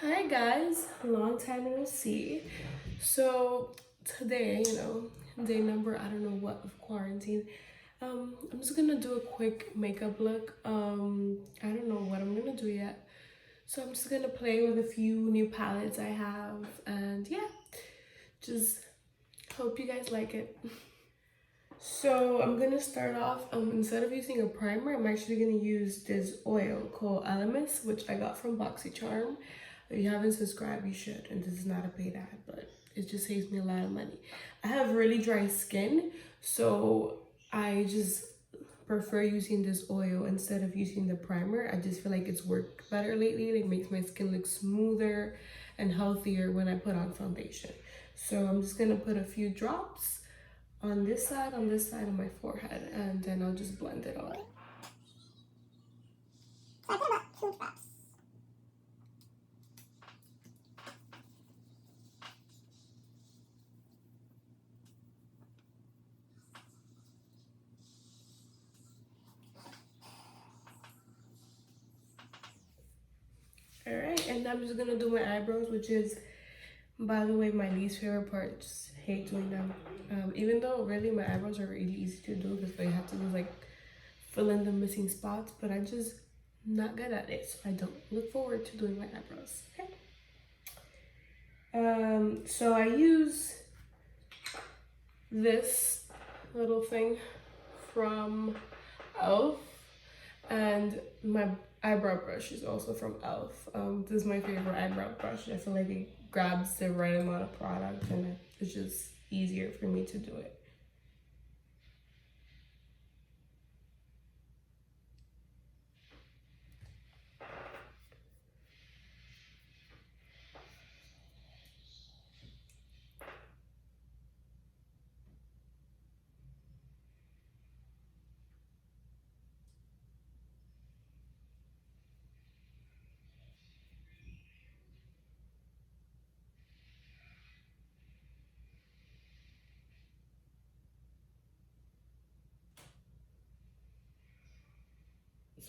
Hi guys, long time no see. So today, day number I don't know what of quarantine. I'm just gonna do a quick makeup look. I don't know what I'm gonna do yet. So I'm just gonna play with a few new palettes I have, and yeah, just hope you guys like it. So I'm gonna start off, instead of using a primer, I'm actually gonna use this oil called Elemis, which I got from BoxyCharm. If you haven't subscribed, you should, and this is not a paid ad, but it just saves me a lot of money. I have really dry skin, so I just prefer using this oil instead of using the primer. I just feel like it's worked better lately. It makes my skin look smoother and healthier when I put on foundation. So I'm just gonna put a few drops on this side, of my forehead, and then I'll just blend it all. So I put about 2 drops. All right, and I'm just gonna do my eyebrows, which is, by the way, my least favorite part. Just hate doing them. Even though really my eyebrows are really easy to do because all you have to do is like fill in the missing spots, but I'm just not good at it, so I don't look forward to doing my eyebrows. Okay. So I use this little thing from Elf, and my eyebrow brush is also from Elf. This is my favorite eyebrow brush. I feel like it grabs the right amount of product and it's just easier for me to do it.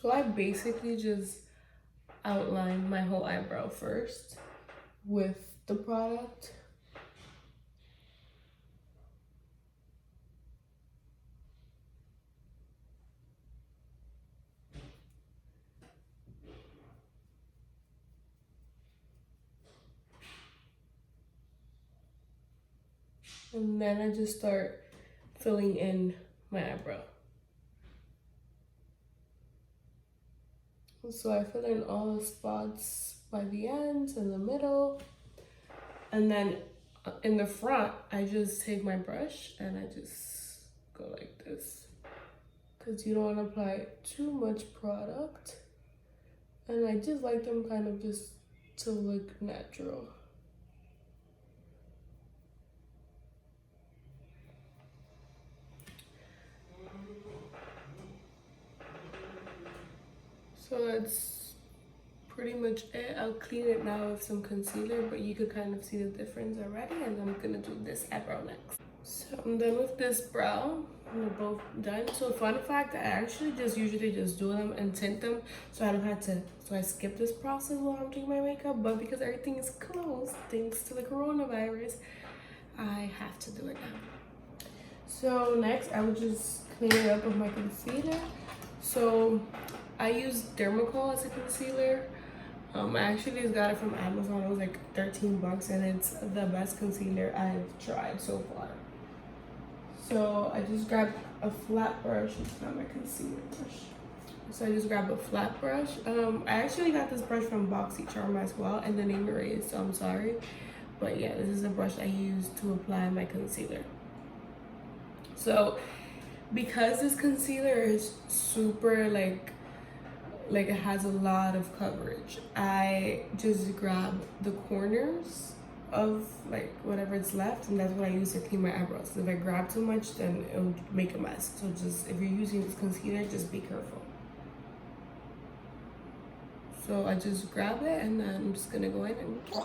So I basically just outline my whole eyebrow first with the product. And then I just start filling in my eyebrow. So I fill in all the spots by the ends and the middle. And then in the front, I just take my brush and I just go like this. Because you don't want to apply too much product. And I just like them kind of just to look natural. So that's pretty much it. I'll clean it now with some concealer, but you could kind of see the difference already. And I'm gonna do this eyebrow next. So I'm done with this brow. We're both done. So fun fact, I actually usually just do them and tint them, so I don't have to, so I skip this process while I'm doing my makeup. But because everything is closed thanks to the coronavirus, I have to do it now. So next I would just clean it up with my concealer. So I use Dermacol as a concealer. I actually just got it from Amazon. It was like 13 bucks and it's the best concealer I've tried so far. So I just grabbed a flat brush. It's not my concealer brush. So I just grabbed a flat brush. I actually got this brush from BoxyCharm as well, and the name erased, so I'm sorry. But yeah, this is a brush I use to apply my concealer. So because this concealer is super like it has a lot of coverage, I just grab the corners of like whatever is left, and that's what I use to clean my eyebrows. If I grab too much, then it'll make a mess. So just, if you're using this concealer, just be careful. So I just grab it and then I'm just gonna go in and So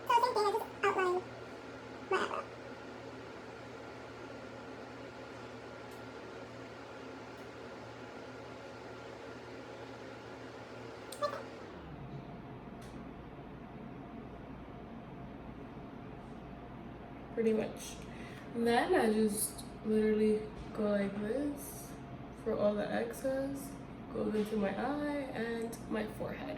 same thing, I just outline my eyebrow. pretty much. And then I just literally go like this for all the excess, goes into my eye and my forehead.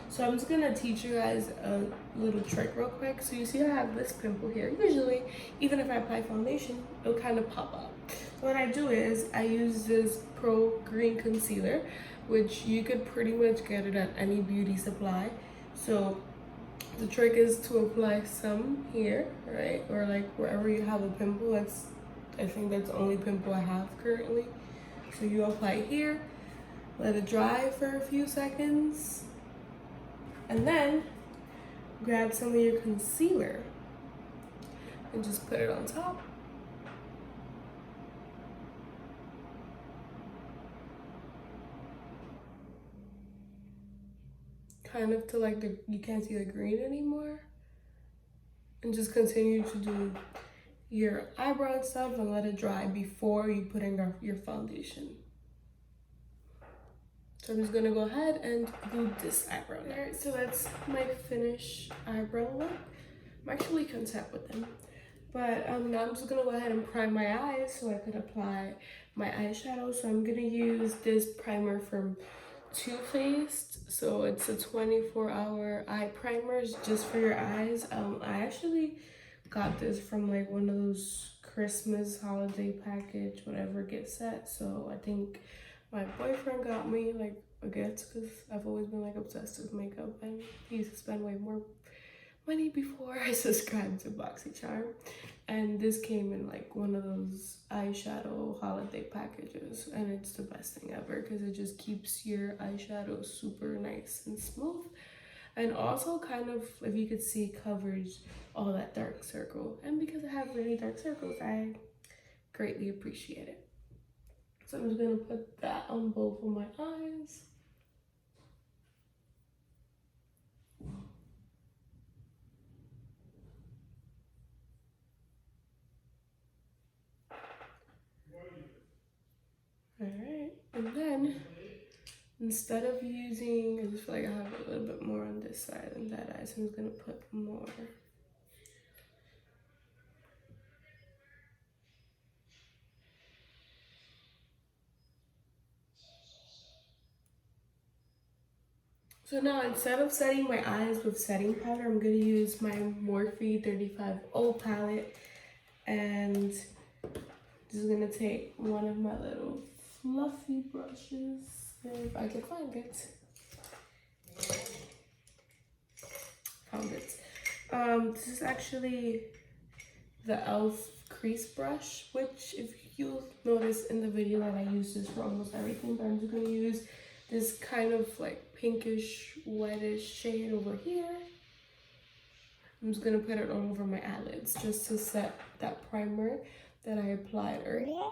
So I'm just gonna teach you guys a little trick real quick. So you see I have this pimple here. Usually, even if I apply foundation, it'll kind of pop up. So what I do is I use this Pro Green Concealer, which you could pretty much get it at any beauty supply. So the trick is to apply some here, right? Or like wherever you have a pimple. I think that's the only pimple I have currently. So you apply here, let it dry for a few seconds, and then grab some of your concealer and just put it on top. Kind of to like you can't see the green anymore. And just continue to do your eyebrow and stuff and let it dry before you put in your foundation. So I'm just gonna go ahead and do this eyebrow. Alright, so that's my finished eyebrow look. I'm actually content with them. But now I'm just gonna go ahead and prime my eyes so I could apply my eyeshadow. So I'm gonna use this primer from Too Faced. So it's a 24-hour eye primer just for your eyes. I actually got this from like one of those Christmas holiday package, whatever gift set. So I think my boyfriend got me like a gift because I've always been like obsessed with makeup and he used to spend way more money before I subscribed to BoxyCharm. And this came in like one of those eyeshadow holiday packages, and it's the best thing ever because it just keeps your eyeshadow super nice and smooth, and also kind of, if you could see, covers all that dark circle. And because I have really dark circles, I greatly appreciate it. So I'm just gonna put that on both of my eyes. All right, and then instead of using, I just feel like I have a little bit more on this side than that eye, so I'm just gonna put more. So now instead of setting my eyes with setting powder, I'm gonna use my Morphe 35O palette, and just gonna take one of my little fluffy brushes, if I can find it. Found it. This is actually the e.l.f. crease brush, which if you notice in the video that I use this for almost everything, but I'm just gonna use this kind of like pinkish whitish shade over here. I'm just gonna put it all over my eyelids just to set that primer that I applied earlier.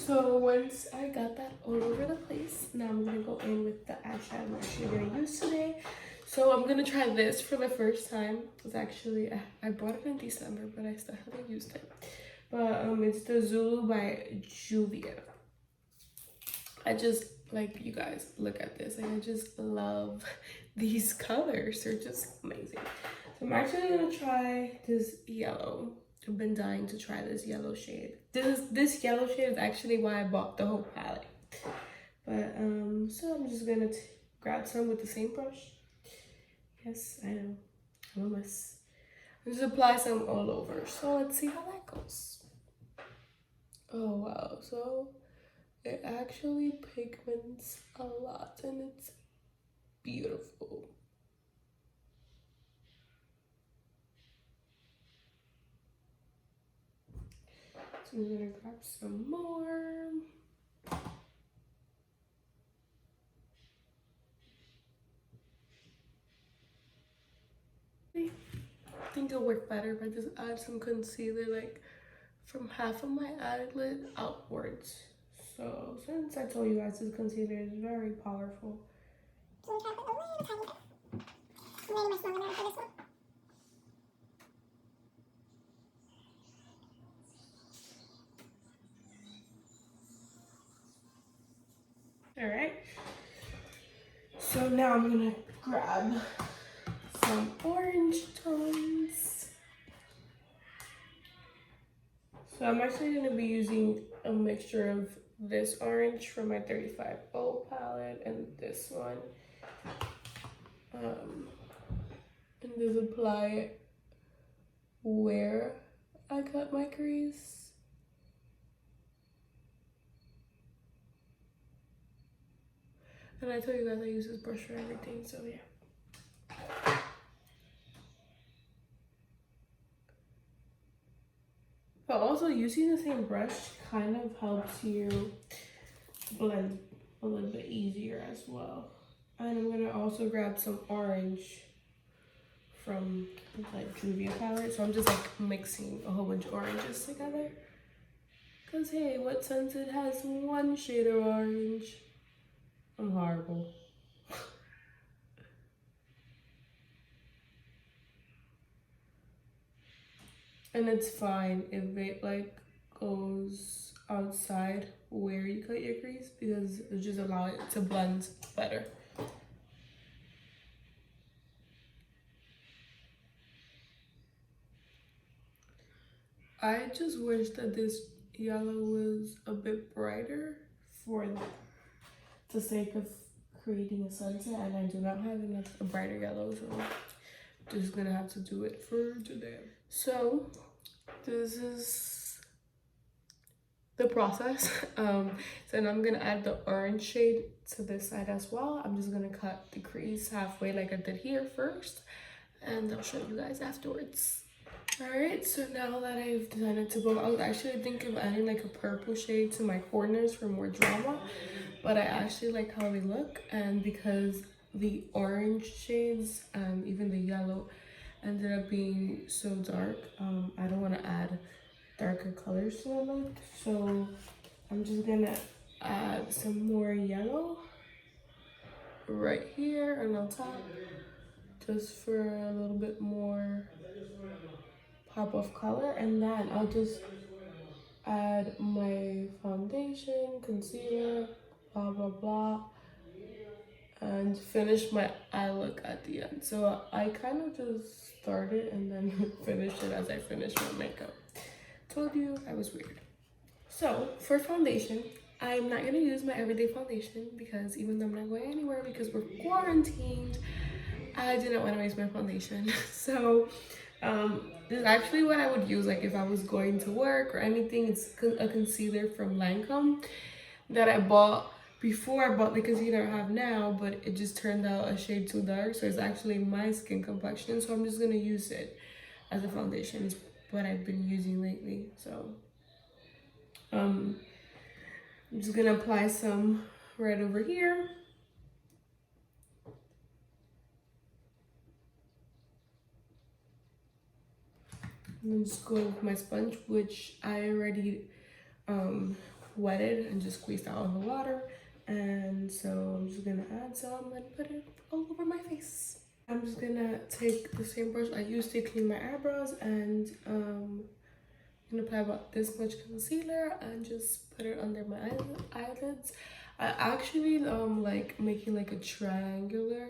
So once I got that all over the place, now I'm gonna go in with the eyeshadow I'm actually gonna use today. So I'm gonna try this for the first time. It's actually, I bought it in December, but I still haven't used it. But it's the Zulu by Julia. I just, like, you guys, look at this. Like, I just love these colors. They're just amazing. So I'm actually gonna try this yellow. I've been dying to try this yellow shade. This yellow shade is actually why I bought the whole palette. But so I'm just gonna grab some with the same brush. Yes, I know, I'm a mess. And just apply some all over. So let's see how that goes. Oh wow, so it actually pigments a lot and it's beautiful. So I'm gonna grab some more. I think it'll work better if I just add some concealer like from half of my eyelid outwards. So since I told you guys this concealer is very powerful. So we try to put a little tiny bit. Really much longer than for this one. Alright. So now I'm gonna grab some orange tones. So I'm actually gonna be using a mixture of this orange from my 35O palette and this one. And just apply it where I cut my crease. And I told you guys I use this brush for everything, so yeah. But also using the same brush kind of helps you blend a little bit easier as well. And I'm gonna also grab some orange from like Juvia palette. So I'm just like mixing a whole bunch of oranges together. Cause hey, what Sunset has one shade of orange? I'm horrible. And it's fine if it like goes outside where you cut your crease because it just allows it to blend better. I just wish that this yellow was a bit brighter for the sake of creating a sunset, and I do not have enough a brighter yellow, so I'm just gonna have to do it for today. So this is the process. So now I'm gonna add the orange shade to this side as well. I'm just gonna cut the crease halfway like I did here first, and I'll show you guys afterwards. Alright, so now that I've decided to go, I was actually thinking of adding like a purple shade to my corners for more drama, but I actually like how they look, and because the orange shades and even the yellow ended up being so dark, I don't want to add darker colors to my look, so I'm just gonna add some more yellow right here and on top, just for a little bit more pop of color, and then I'll just add my foundation, concealer, blah blah blah, and finish my eye look at the end. So I kind of just started and then finished it as I finished my makeup. Told you I was weird. So for foundation, I'm not gonna use my everyday foundation because even though I'm not going anywhere because we're quarantined, I did not want to waste my foundation. So this is actually what I would use like if I was going to work or anything. It's a concealer from Lancome that I bought before I bought the concealer I have now, but it just turned out a shade too dark, so it's actually my skin complexion, so I'm just gonna use it as a foundation. It's what I've been using lately. So I'm just gonna apply some right over here. And then just go with my sponge, which I already wetted and just squeezed out all the water. And so I'm just gonna add some and put it all over my face. I'm just gonna take the same brush I used to clean my eyebrows and I'm gonna apply about this much concealer and just put it under my eyelids. I actually like making like a triangular,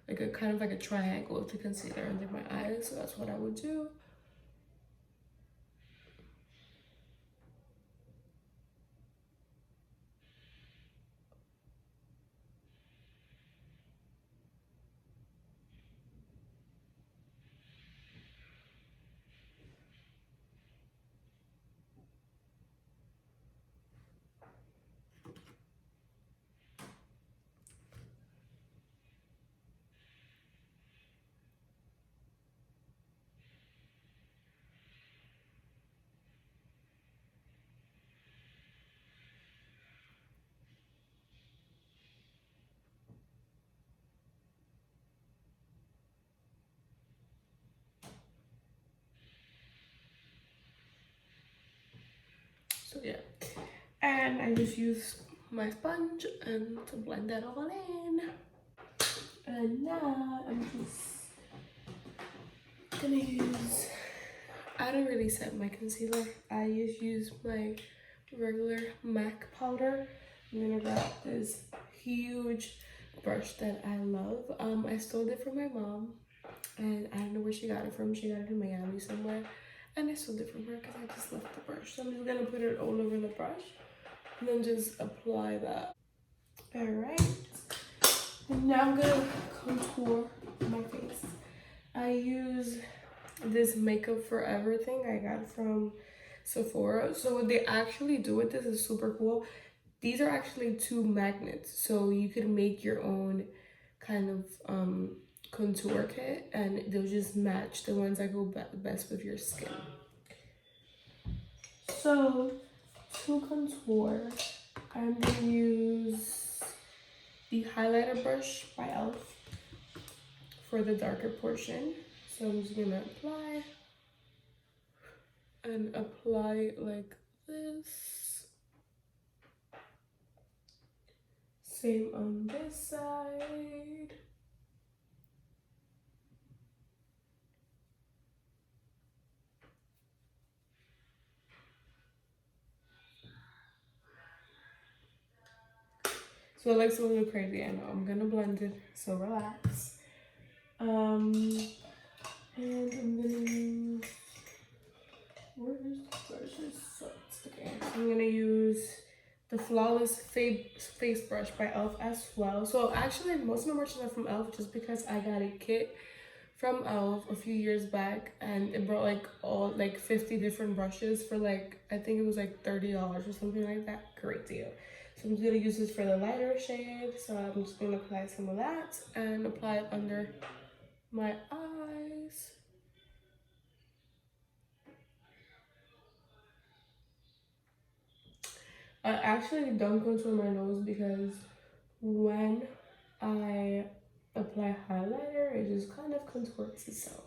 like a kind of like a triangle of the concealer under my eyes, so that's what I would do. So yeah, and I just use my sponge and to blend that all in. And now I'm just gonna use, I don't really set my concealer. I just use my regular MAC powder. I'm gonna grab this huge brush that I love. I stole it from my mom, and I don't know where she got it from. She got it in Miami somewhere, and I stole it from her because I just left the brush. So I'm just gonna put it all over the brush and then just apply that. All right, and now I'm gonna contour my face. I use this Makeup Forever thing I got from Sephora. So what they actually do with this is super cool. These are actually two magnets, so you could make your own kind of contour kit, and they'll just match the ones that go best with your skin. So to contour, I'm gonna use the highlighter brush by e.l.f. for the darker portion. So I'm just gonna apply and apply like this. Same on this side. So it looks a little crazy, I know. I'm gonna blend it, so relax. And I'm gonna use, where is the brushes? So okay, so I'm gonna use the Flawless Face Brush by e.l.f. as well. So actually, most of my brushes are from e.l.f. just because I got a kit from e.l.f. a few years back, and it brought like all like 50 different brushes for like, I think it was like $30 or something like that. Great deal. So I'm just gonna use this for the lighter shade. So I'm just gonna apply some of that and apply it under my eyes. I actually don't contour my nose because when I apply highlighter, it just kind of contorts itself.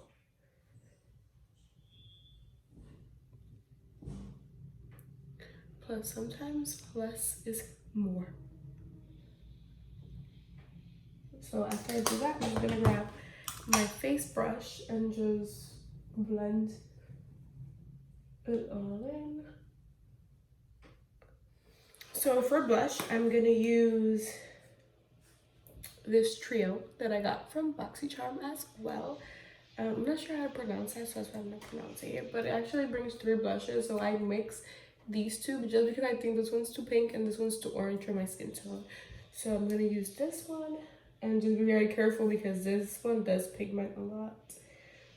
Plus, sometimes less is more. So after I do that, I'm just gonna grab my face brush and just blend it all in. So for blush, I'm gonna use this trio that I got from BoxyCharm as well. I'm not sure how to pronounce that, so that's why I'm not pronouncing it. But it actually brings 3 blushes, so I mix these two just because I think this one's too pink and this one's too orange for my skin tone. So I'm gonna use this one and just be very careful because this one does pigment a lot.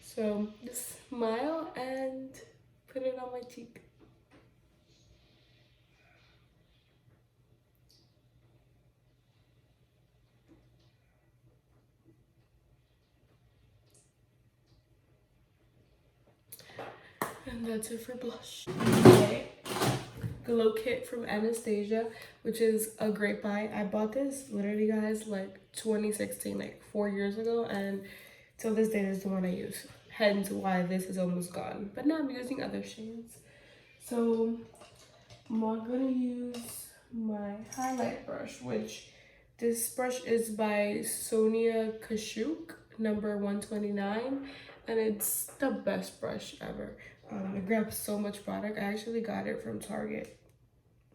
So just smile and put it on my cheek. And that's it for blush. Okay. Glow kit from Anastasia, which is a great buy. I bought this literally, guys, like 2016, like 4 years ago, and till this day this is the one I use, hence why this is almost gone. But now I'm using other shades. So I'm gonna use my highlight brush, which this brush is by Sonia Kashuk, number 129, and it's the best brush ever. It grabs so much product. I actually got it from Target.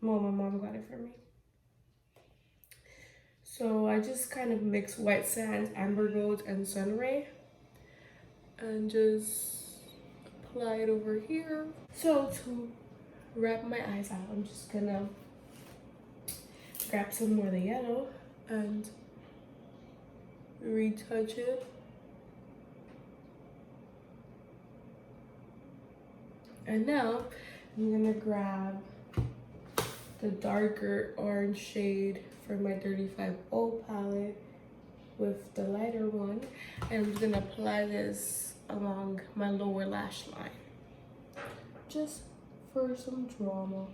Well, my mom got it for me. So I just kind of mix White Sand, Amber Gold, and Sunray, and just apply it over here. So to wrap my eyes out, I'm just gonna grab some more of the yellow and retouch it. And now I'm gonna grab the darker orange shade from my 35O palette with the lighter one, and I'm just gonna apply this along my lower lash line just for some drama.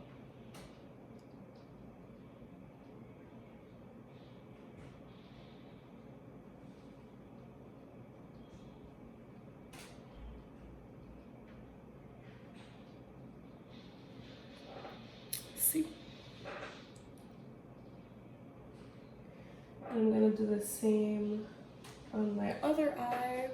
I'm gonna do the same on my other eye.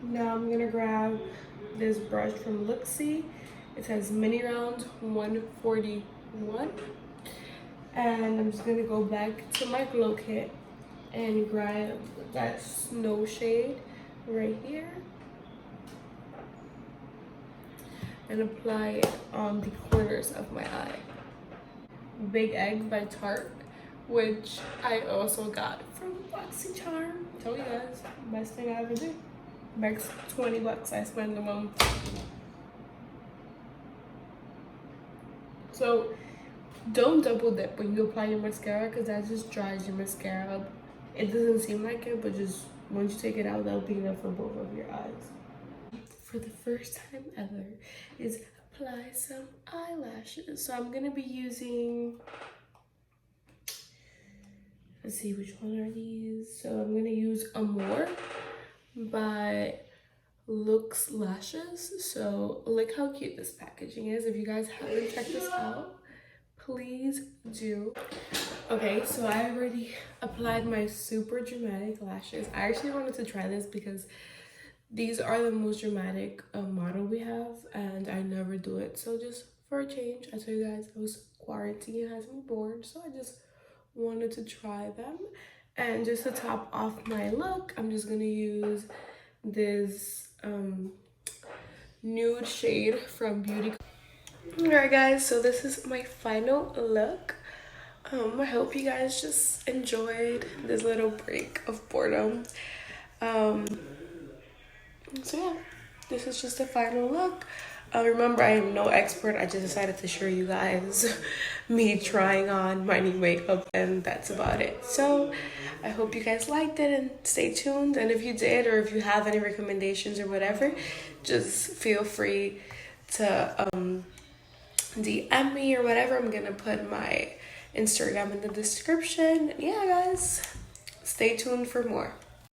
Now I'm gonna grab this brush from Luxie. It says mini round 141. And I'm just gonna go back to my glow kit and grab that snow shade right here and apply it on the corners of my eye. Big Egg by Tarte, which I also got from BoxyCharm. Tell you guys, best thing I ever did. Max 20 bucks I spend a month. So don't double dip when you apply your mascara, because that just dries your mascara up. It doesn't seem like it, but just once you take it out, that'll be enough for both of your eyes. For the first time ever is apply some eyelashes. So I'm gonna be using, let's see, which one are these? So I'm gonna use Amore by Lux Lashes. So look how cute this packaging is. If you guys haven't checked this out, please do. Okay, so I already applied my super dramatic lashes. I actually wanted to try this because these are the most dramatic model we have, and I never do it. So just for a change, I told you guys I was quarantining, has me bored, so I just wanted to try them. And just to top off my look, I'm just gonna use this nude shade from Beauty. Alright guys, so this is my final look. I hope you guys just enjoyed this little break of boredom. So yeah, this is just a final look. Remember, I am no expert. I just decided to show you guys me trying on my new makeup, and that's about it. So I hope you guys liked it, and stay tuned. And if you did, or if you have any recommendations or whatever, just feel free to DM me or whatever. I'm gonna put my Instagram in the description. Yeah, guys, stay tuned for more.